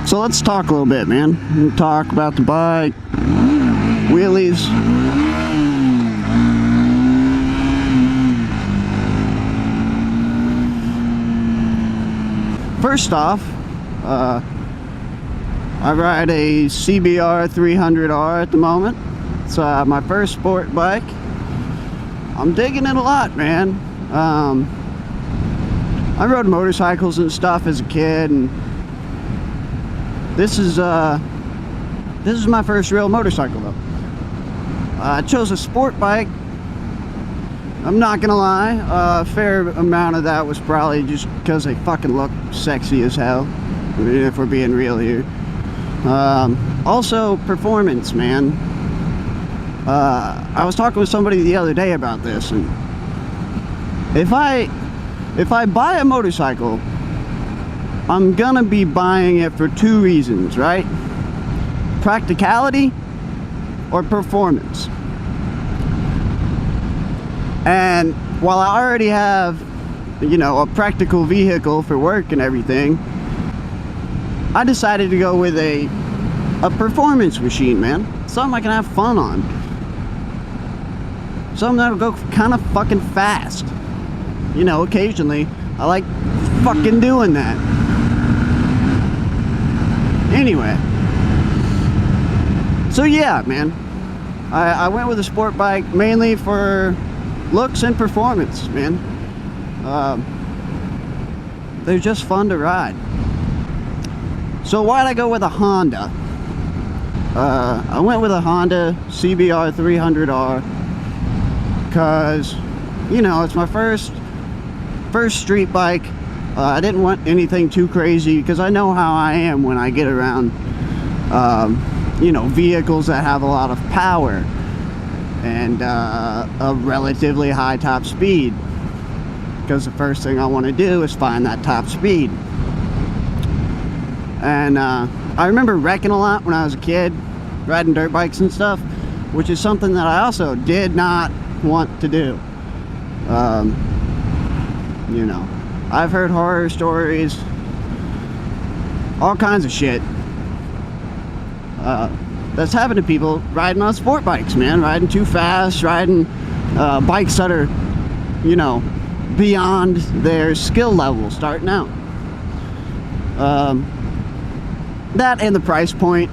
So let's talk a little bit, man. We'll talk about the bike, wheelies. First off, I ride a CBR 300R at the moment. It's my first sport bike. I'm digging it a lot, man. I rode motorcycles and stuff as a kid, and this is my first real motorcycle though. I chose a sport bike. I'm not gonna lie, a fair amount of that was probably just because they fucking look sexy as hell, if we're being real here. Also performance, man. I was talking with somebody the other day about this, and if I buy a motorcycle, I'm gonna be buying it for two reasons, right? Practicality or performance. And while I already have, you know, a practical vehicle for work and everything, I decided to go with a performance machine, man. Something I can have fun on. Something that'll go kind of fucking fast. You know, occasionally I like fucking doing that. Anyway, so yeah, man, I went with a sport bike mainly for looks and performance, man. They're just fun to ride. So why'd I go with a Honda? I went with a Honda CBR 300R because, you know, it's my first street bike. I didn't want anything too crazy because I know how I am when I get around, you know, vehicles that have a lot of power and a relatively high top speed, because the first thing I want to do is find that top speed. And I remember wrecking a lot when I was a kid, riding dirt bikes and stuff, which is something that I also did not want to do. You know, I've heard horror stories, all kinds of shit that's happened to people riding on sport bikes, man. Riding too fast, riding bikes that are, you know, beyond their skill level starting out. That and the price point.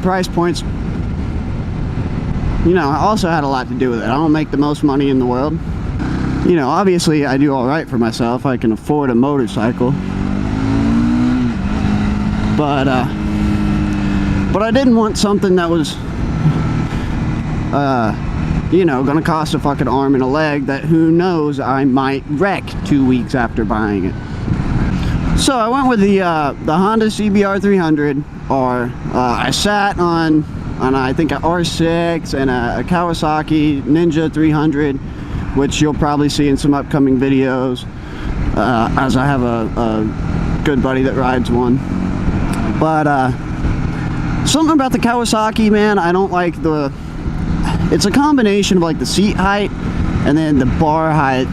Price points, you know, also had a lot to do with it. I don't make the most money in the world. You know, obviously I do all right for myself. I can afford a motorcycle. But I didn't want something that was, you know, gonna cost a fucking arm and a leg that who knows I might wreck 2 weeks after buying it. So I went with the Honda CBR 300, or I sat on I think an R6 and a Kawasaki Ninja 300, which you'll probably see in some upcoming videos, as I have a good buddy that rides one. But something about the Kawasaki, man, I don't like it's a combination of like the seat height and then the bar height.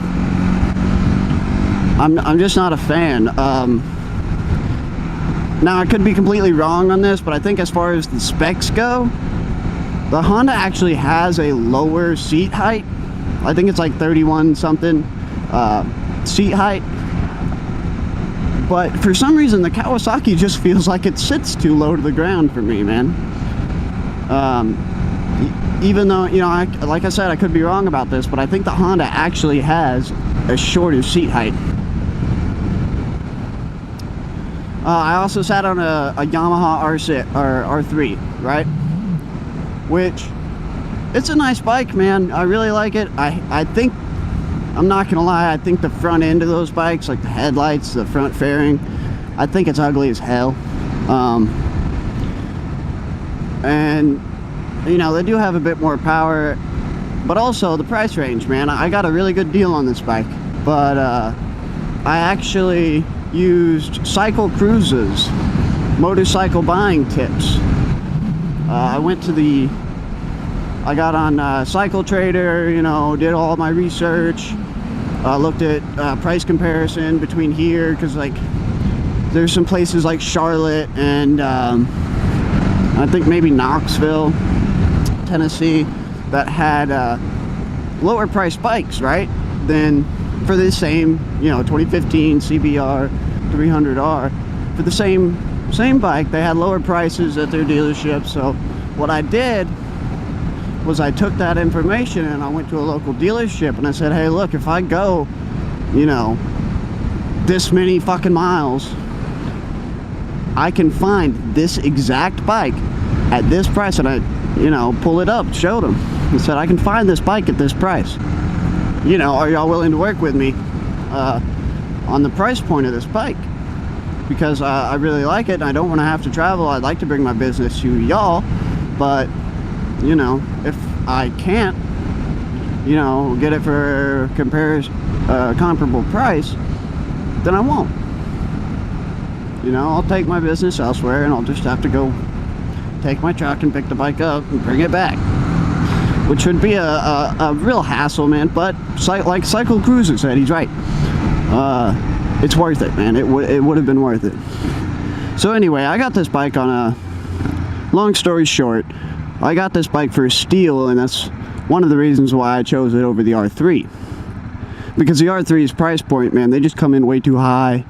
I'm just not a fan. Now I could be completely wrong on this, but I think as far as the specs go, the Honda actually has a lower seat height. I think it's like 31 something seat height. But for some reason the Kawasaki just feels like it sits too low to the ground for me, man. Even though, you know, like I said, I could be wrong about this, but I think the Honda actually has a shorter seat height. I also sat on a Yamaha R6 or R3, right? Which, it's a nice bike, man. I really like it. I think, I'm not gonna lie, I think the front end of those bikes, like the headlights, the front fairing, I think it's ugly as hell. And, you know, they do have a bit more power, but also the price range, man. I got a really good deal on this bike, but I actually used Cycle Cruise's motorcycle buying tips. I got on Cycle Trader, you know, did all my research, looked at price comparison between here, because like there's some places like Charlotte and I think maybe Knoxville, Tennessee, that had lower priced bikes, right? Than for the same, you know, 2015 CBR 300R. For the same bike, they had lower prices at their dealership. So what I did was I took that information and I went to a local dealership and I said, hey, look, if I go, you know, this many fucking miles, I can find this exact bike at this price. And I, you know, pull it up, showed them and said, I can find this bike at this price. You know, are y'all willing to work with me on the price point of this bike? Because I really like it and I don't want to have to travel. I'd like to bring my business to y'all, but you know, if I can't, you know, get it for comparable price, then I won't. You know, I'll take my business elsewhere and I'll just have to go take my truck and pick the bike up and bring it back, which would be a real hassle, man. But like Cycle Cruiser said, he's right. It's worth it, man. It would have been worth it. So anyway, I got this bike on a, long story short, I got this bike for a steal, and that's one of the reasons why I chose it over the R3. Because the R3's price point, man, they just come in way too high.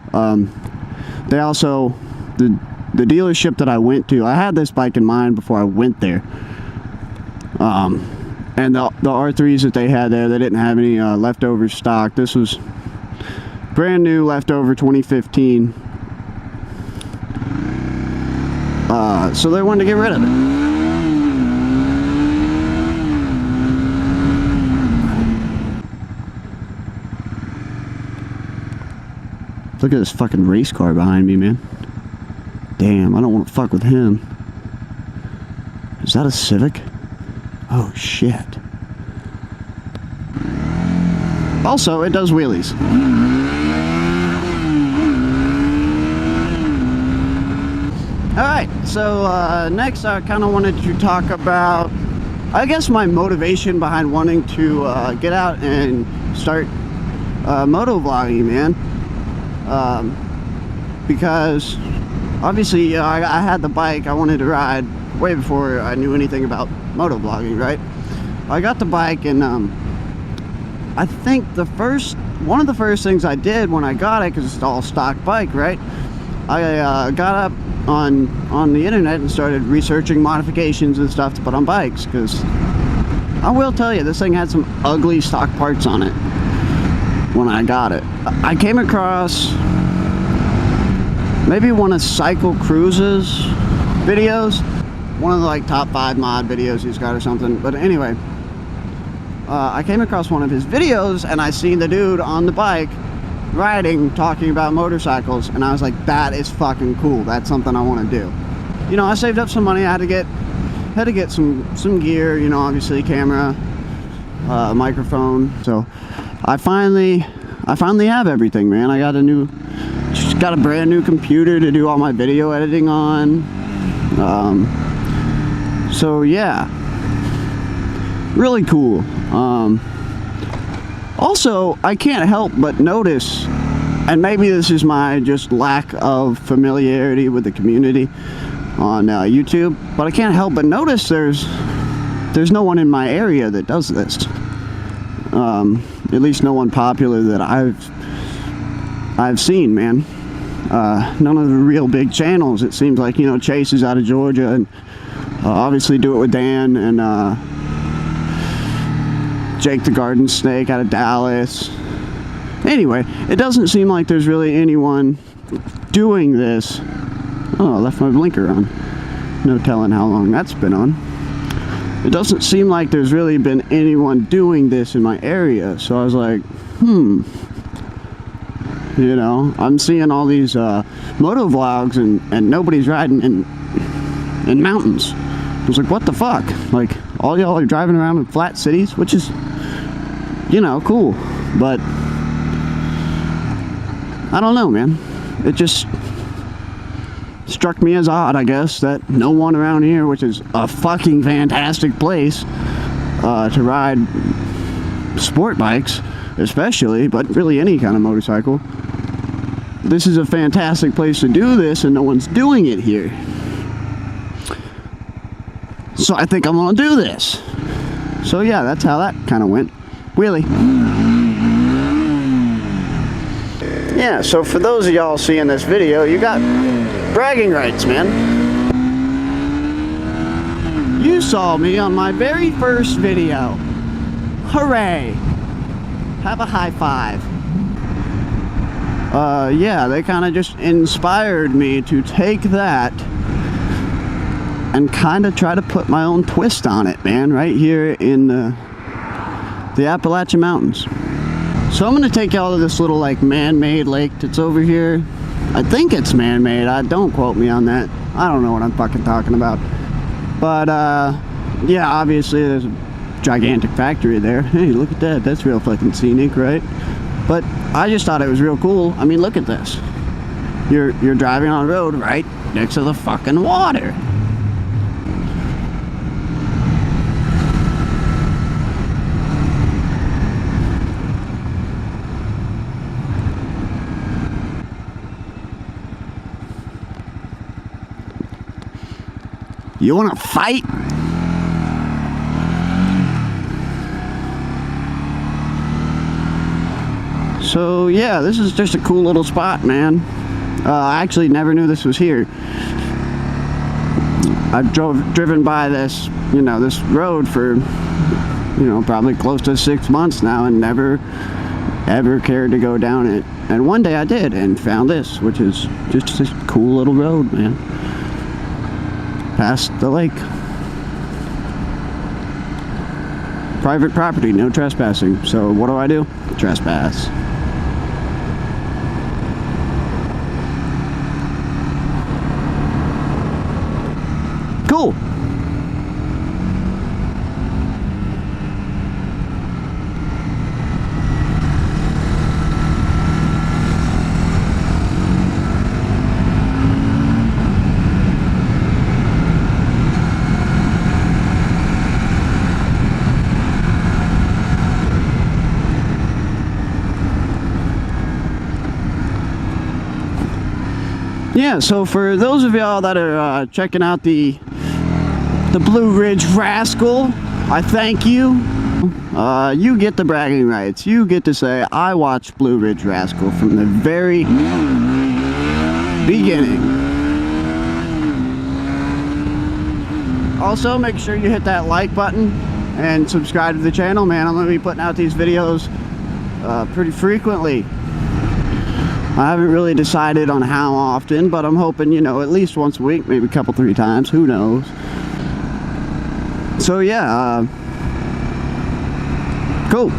They also, the dealership that I went to, I had this bike in mind before I went there. And the R3s that they had there, they didn't have any leftover stock. This was brand new, leftover 2015. So they wanted to get rid of it. Look at this fucking race car behind me, man. Damn, I don't want to fuck with him. Is that a Civic? Oh, shit. Also, it does wheelies. Alright, so next I kind of wanted to talk about, I guess, my motivation behind wanting to get out and start moto vlogging, man. Because obviously I had the bike I wanted to ride way before I knew anything about moto vlogging, right? I got the bike, and I think one of the first things I did when I got it, because it's all stock bike, right? I got up on the internet and started researching modifications and stuff to put on bikes, because I will tell you, this thing had some ugly stock parts on it when I got it. I came across maybe one of Cycle Cruise's videos, one of the like top 5 mod videos he's got or something. But anyway, I came across one of his videos and I seen the dude on the bike riding, talking about motorcycles, and I was like, that is fucking cool. That's something I want to do. You know, I saved up some money. I had to get some gear, you know, obviously camera, microphone. So I finally have everything, man. I got a brand new computer to do all my video editing on. So yeah, really cool. Also, I can't help but notice, and maybe this is my just lack of familiarity with the community on YouTube, but I can't help but notice there's no one in my area that does this. At least no one popular that I've seen, man. None of the real big channels. It seems like, you know, Chase is out of Georgia, and obviously Do It With Dan, and Jake the Garden Snake out of Dallas. Anyway, it doesn't seem like there's really anyone doing this. Oh, I left my blinker on. No telling how long that's been on. It doesn't seem like there's really been anyone doing this in my area. So I was like, you know, I'm seeing all these moto vlogs and nobody's riding in mountains. I was like, what the fuck? Like, all y'all are driving around in flat cities, which is, you know, cool. But I don't know, man. It just struck me as odd, I guess, that no one around here, which is a fucking fantastic place to ride sport bikes, especially, but really any kind of motorcycle. This is a fantastic place to do this, and no one's doing it here. So I think I'm gonna do this. So yeah, that's how that kind of went. Really. Yeah, so for those of y'all seeing this video, you got bragging rights, man. You saw me on my very first video. Hooray! Have a high five. Yeah, they kind of just inspired me to take that and kind of try to put my own twist on it, man, right here in the Appalachian Mountains. So I'm gonna take y'all to this little like man-made lake that's over here. I think it's man-made. Don't quote me on that. I don't know what I'm fucking talking about. But yeah, obviously there's a gigantic factory there. Hey, look at that. That's real fucking scenic, right? But I just thought it was real cool. I mean, look at this. You're driving on a road right next to the fucking water. You wanna fight? So yeah, this is just a cool little spot, man. I actually never knew this was here. I've driven by this, you know, this road for, you know, probably close to 6 months now, and never ever cared to go down it. And one day I did, and found this, which is just this cool little road, man. Past the lake. Private property, no trespassing. So what do? Trespass. Cool. Yeah, so for those of y'all that are checking out the Blue Ridge Rascal, I thank you. You get the bragging rights. You get to say, I watched Blue Ridge Rascal from the very beginning. Also, make sure you hit that like button and subscribe to the channel, man. I'm going to be putting out these videos pretty frequently. I haven't really decided on how often, but I'm hoping, you know, at least once a week, maybe a couple, 3 times, who knows. So yeah, cool.